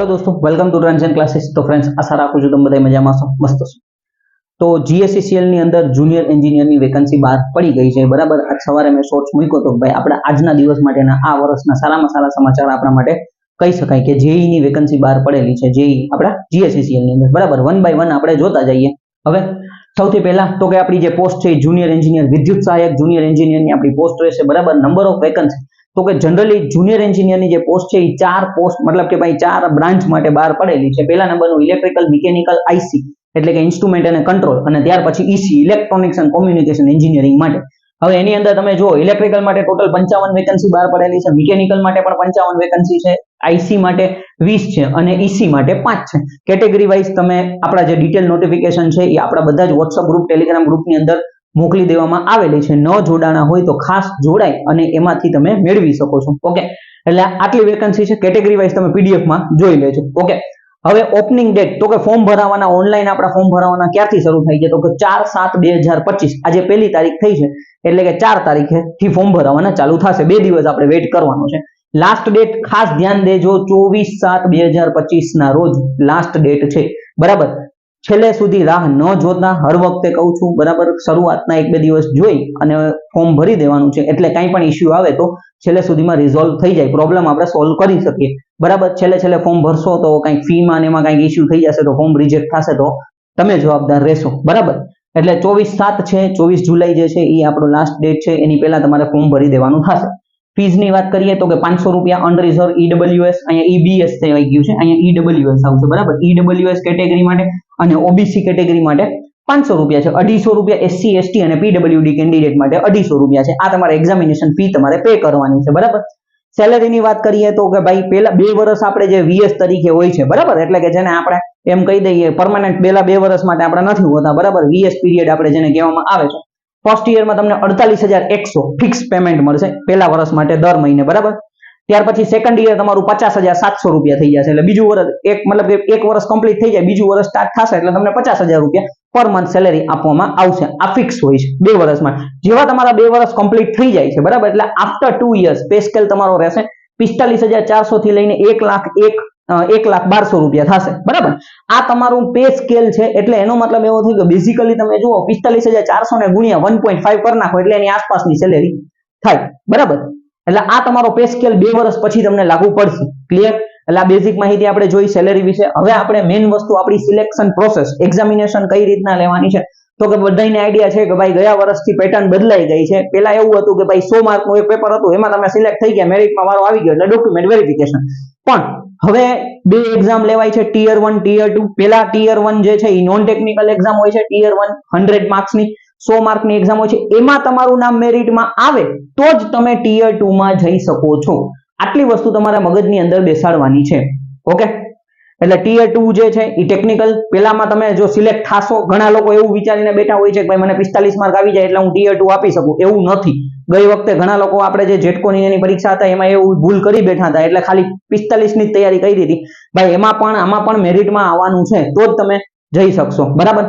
दोस्तों, welcome to transition classes. तो friends, आशा રાખું છું તમે બધા મજામાં છો, મસ્ત છો। તો જીએસસીસીએલ ની અંદર જુનિયર એન્જિનિયર ની વેકન્સી બહાર પડી ગઈ છે, બરાબર। આજ સવારે મેં શોર્ટ્સ મૂક્યો તો ભાઈ આપણે આજના દિવસ માટેના આ વર્ષના સારામાં સારા સમાચાર આપણા માટે કહી શકાય કે જેઈ ની વેકન્સી બહાર પડેલી છે, જેઈ આપણા જીએસસીસીએલ ની અંદર, બરાબર। વન બાય વન આપણે જોતા જઈએ। હવે સૌથી પહેલા તો કે આપણી જે પોસ્ટ છે જુનિયર એન્જિનિયર વિદ્યુત સહાયક જુનિયર એન્જિનિયર ની આપણી પોસ્ટ રહેશે, બરાબર। નંબર ઓફ વેકન્સી तो कि जनरली जूनियर एंजीनियर ની જે પોસ્ટ છે એ ચાર પોસ્ટ मतलब કે ભાઈ ચાર બ્રાન્ચ માટે બહાર પડેલી છે। પહેલા નંબરનું ઇલેક્ટ્રિકલ મિકેનિકલ આઈસી એટલે કે ઇન્સ્ટ્રુમેન્ટ અને કંટ્રોલ, અને ત્યાર પછી EC electronics and communication engineering માટે। હવે એની અંદર તમે જો ઇલેક્ટ્રિકલ માટે ટોટલ 55 વેકન્સી બહાર પડેલી છે, મિકેનિકલ માટે પણ 55 વેકન્સી છે, આઈસી માટે 20 છે અને ઈસી માટે 5 છે। કેટેગરી વાઇઝ તમે આપણા જે ડિટેલ નોટિફિકેશન છે એ આપણા બધા જ WhatsApp ગ્રુપ ટેલિગ્રામ ગ્રુપની અંદર મોકલી દેવામાં આવેલી છે। ન જોડાણા હોય તો ખાસ જોડાય અને એમાંથી તમે મેળવી શકો છો, ઓકે। એટલે આટલી વેકન્સી છે, કેટેગરી વાઇઝ તમે પીડીએફ માં જોઈ લેજો, ઓકે। હવે ઓપનિંગ ડેટ તો કે ફોર્મ ભરાવાના ઓનલાઈન આપણા ફોર્મ ભરાવાના ક્યારથી શરૂ થાય છે તો કે 4/7/2025 આજે પહેલી તારીખ થઈ છે એટલે કે 4 તારીખે થી ફોર્મ ભરાવાના ચાલુ થશે। 2 દિવસ આપણે વેઇટ કરવાનો છે। લાસ્ટ ડેટ ખાસ ધ્યાન દેજો, 24/7/2025 ના રોજ લાસ્ટ ડેટ છે, બરાબર। છેલ્લે સુધી રાહ ન જોતા, હર વખતે કહું છું, બરાબર। શરૂઆતના 1-2 દિવસ જોઈ અને ફોર્મ ભરી દેવાનું છે, એટલે કંઈ પણ ઇશ્યુ આવે તો છેલ્લે સુધીમાં રિઝોલ્વ થઈ જાય, પ્રોબ્લેમ આપણે સોલ્વ કરી શકીએ, બરાબર। છેલ્લે ફોર્મ ભરશો તો કંઈક ફીમાં ને એમાં કંઈક ઇશ્યુ થઈ જશે તો ફોર્મ રિજેક્ટ થશે તો તમે જવાબદાર રહેશો, બરાબર। એટલે 24/7 છે, 24 જુલાઈ જે છે એ આપણો લાસ્ટ ડેટ છે, એની પહેલા તમારે ફોર્મ ભરી દેવાનું થશે। ફીઝની વાત કરીએ તો કે 500 રૂપિયા અનરિઝર્વ ઈડબ્લ્યુએસ, અહીંયા ઈબીએસ થઈ ગયું છે, અહીંયા ઈડબ્લ્યુએસ આવશે, બરાબર। ઈડબ્લ્યુએસ કેટેગરી માટે અને ઓબીસી કેટેગરી માટે 500 રૂપિયા છે। 250 રૂપિયા એસસી એસટી અને પીડબ્લ્યુડી કેન્ડિડેટ માટે 250 રૂપિયા છે। આ તમારે એક્ઝામિનેશન ફી તમારે પે કરવાની છે, બરાબર। સેલેરીની વાત કરીએ તો કે ભાઈ પહેલા 2 વર્ષ આપણે જે વીએસ તરીકે હોય છે, બરાબર, એટલે કે જેને આપણે એમ કહી દઈએ પરમાનન્ટ પહેલા 2 વર્ષ માટે આપણે નથી હોતા, બરાબર। વીએસ પીરિયડ આપણે જેને કહેવામાં આવે છે। ફર્સ્ટ યરમાં તમને 48100 ફિક્સ પેમેન્ટ મળશે પહેલા વર્ષ માટે દર મહિને, બરાબર। ત્યાર પછી સેકન્ડ યર તમારું 50700 રૂપિયા થઈ જશે, એટલે બીજું વર્ષ મતલબ કે એક વર્ષ કમ્પ્લીટ થઈ જાય, બીજું વર્ષ સ્ટાર્ટ થશે એટલે તમને 50000 રૂપિયા પર મંથ સેલેરી આપવામાં આવશે। આ ફિક્સ હોય છે 2 વર્ષમાં। જેવા તમારા 2 વર્ષ કમ્પ્લીટ થઈ જાય છે, બરાબર, એટલે આફ્ટર 2 યર્સ પે સ્કેલ તમારો રહેશે 45400 થી લઈને 1,12,00,000 રૂપિયા થશે, બરાબર। આ તમારું પે સ્કેલ છે, એટલે એનો મતલબ એવો થયો કે બેઝિકલી તમે જુઓ 45400 ને ગુણ્યા 1.5 કરી નાખો એટલે એની આસપાસની સેલેરી થાય, બરાબર। એટલે આ તમારો પે સ્કેલ 2 વર્ષ પછી તમને લાગુ પડશે, ક્લિયર। એટલે આ બેઝિક માહિતી આપણે જોઈ સેલેરી વિશે। હવે આપણે મેઇન વસ્તુ આપણી સિલેક્શન પ્રોસેસ, એક્ઝામિનેશન કઈ રીતના લેવાની છે તો કે બધાને આઈડિયા છે કે ભાઈ ગયા વર્ષથી પેટર્ન બદલાઈ ગઈ છે। પહેલા એવું હતું કે ભાઈ 100 માર્કનું એક પેપર હતું, એમાં તમે સિલેક્ટ થઈ ગયા, મેરિટમાં વારો આવી ગયો એટલે ડોક્યુમેન્ટ વેરિફિકેશન। પણ હવે 2 એક્ઝામ લેવાય છે, ટિયર 1 ટિયર 2। પહેલા ટિયર 1 જે છે એ નોન ટેકનિકલ એક્ઝામ હોય છે, ટિયર 1 100 માર્ક્સની 100 માર્કની એક્ઝામ હોય છે, એમાં તમારું નામ મેરિટમાં આવે તો જ તમે ટિયર 2 માં જઈ શકો છો। આટલી વસ્તુ તમારા મગજની અંદર બેસાડવાની છે, ઓકે। એટલે ટિયર 2 જે છે એ ટેકનિકલ, પહેલામાં તમે જો સિલેક્ટ થાશો, ઘણા લોકો એવું વિચારીને બેઠા હોય છે કે ભાઈ મને 45 માર્ક આવી જાય એટલે હું ટિયર 2 આપી શકું, એવું નથી। ગઈ વખતે ઘણા લોકો આપણે જે જેટકોની એની પરીક્ષા હતા એમાં એવું ભૂલ કરી બેઠા હતા, એટલે ખાલી 45 ની જ તૈયારી કરી હતી, ભાઈ આમાં પણ મેરિટમાં આવવાનું છે તો જ તમે જઈ શકશો, બરાબર।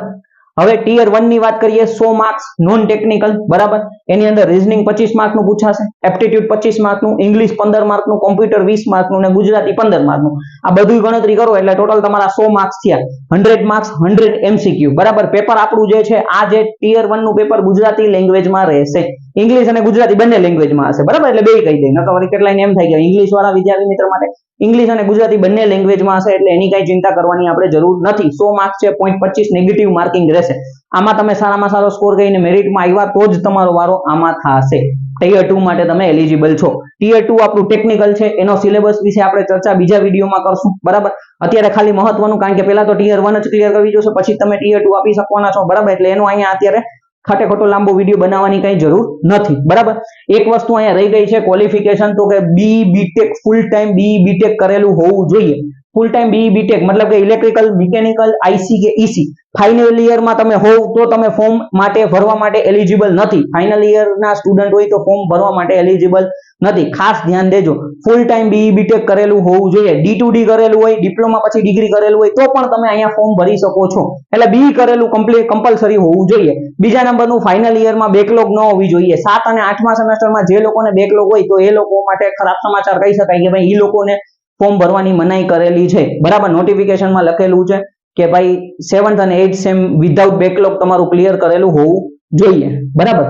હવે ટિયર 1 ની વાત કરીએ, 100 માર્ક્સ નોન ટેકનિકલ, બરાબર। એની અંદર રીઝનિંગ 25 માર્કનું પૂછાશે, એપ્ટિટ્યુડ 25 માર્કનું, ઇંગ્લિશ 15 માર્કનું, કોમ્પ્યુટર 20 માર્કનું અને ગુજરાતી 15 માર્કનું। આ બધું ગણતરી કરો એટલે ટોટલ તમારા 100 માર્ક્સ થયા। 100 માર્ક્સ 100 એમસીક્યુ, બરાબર। પેપર આપણું જે છે આ જે ટિયર 1 નું પેપર ગુજરાતી લેંગ્વેજમાં રહેશે, ઇંગ્લિશ અને ગુજરાતી બંને લેંગ્વેજમાં હશે, બરાબર। એટલે બેય કહી દે, નકર કેટલાયને એમ થાય કે ઇંગ્લિશ વાળા વિદ્યાર્થી મિત્ર માટે ઇંગ્લિશ અને ગુજરાતી બંને લેંગ્વેજમાં હશે એટલે એની કઈ ચિંતા કરવાની આપણે જરૂર નથી। 100 માર્ક્સ છે, 0.25 નેગેટિવ માર્કિંગ રહેશે। આમાં તમે સારામાં સારો સ્કોર કરીને મેરિટમાં આવ્યા તો જ તમારો વારો આમાં થશે। ટિયર 2 માટે તમે એલિજિબલ છો। ટિયર 2 આપણું ટેકનિકલ છે, એનો સિલેબસ વિશે આપણે ચર્ચા બીજા વિડીયોમાં કરશું, બરાબર। અત્યારે ખાલી મહત્વનું, કારણ કે પહેલા તો ટિયર 1 જ ક્લિયર કરવી જોશે, પછી તમે ટિયર 2 આપી શકવાના છો, બરાબર। એટલે એનો અહીંયા અત્યારે ખાટે ખોટો લાંબો વિડીયો બનાવવાની કઈ જરૂર નથી, બરાબર। એક વસ્તુ અહીંયા રહી ગઈ છે ક્વોલિફિકેશન, તો કે બી બીટેક ફૂલ ટાઈમ બી બીટેક કરેલું હોવું જોઈએ। ફૂલ ટાઈમ બી બીટેક મતલબ કે ઇલેક્ટ્રિકલ મિકેનિકલ આઈસી કે ઈસી ફાઇનલ યરમાં તમે હોવ તો તમે ફોર્મ માટે ભરવા માટે એલિજિબલ નથી। ફાઇનલ યરના સ્ટુડન્ટ હોય તો ફોર્મ ભરવા માટે એલિજિબલ નથી, ખાસ ધ્યાન દેજો। ફૂલ ટાઈમ બી બીટેક કરેલું હોવું જોઈએ। D2D કરેલું હોય, ડિપ્લોમા પછી ડિગ્રી કરેલું હોય તો પણ તમે અહીંયા ફોર્મ ભરી શકો છો, એટલે બી કરેલું કમ્પલસરી હોવું જોઈએ। બીજા નંબરનું ફાઇનલ યરમાં બેકલોગ ન હોવી જોઈએ। 7 અને 8મા સેમેસ્ટરમાં જે લોકોને બેકલોગ હોય તો એ લોકો માટે ખરાબ સમાચાર કહી શકાય કે ભાઈ એ લોકોને ફોર્મ ભરવાની મનાઈ કરેલી છે, બરાબર. નોટિફિકેશનમાં લખેલું છે કે ભાઈ 7th અને 8th સેમ વિધાઉટ બેકલોગ તમારું ક્લિયર કરેલું હોવું જોઈએ, બરાબર.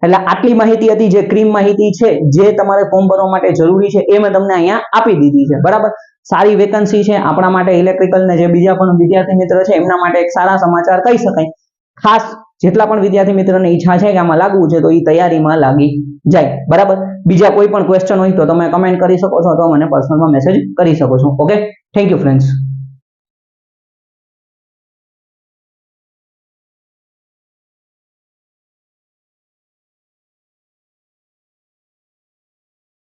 એટલે આટલી માહિતી હતી, જે ક્રીમ માહિતી છે જે તમારે ફોર્મ ભરવા માટે જરૂરી છે એ મેં તમને અહીંયા આપી દીધી છે, બરાબર. સારી વેકન્સી છે આપણા માટે, ઇલેક્ટ્રિકલ ને જે બીજા પણ વિદ્યાર્થી મિત્ર છે એમના માટે એક સારા સમાચાર કહી શકાય. ખાસ જેટલા પણ વિદ્યાર્થી મિત્રોને ઈચ્છા છે કે આમાં લાગવું છે તો એ તૈયારીમાં લાગી જાય, બરાબર. બીજા કોઈ પણ ક્વેશ્ચન હોય તો તમે કમેન્ટ કરી શકો છો, તો મને પર્સનલમાં મેસેજ કરી શકો છો. Okay, thank you friends.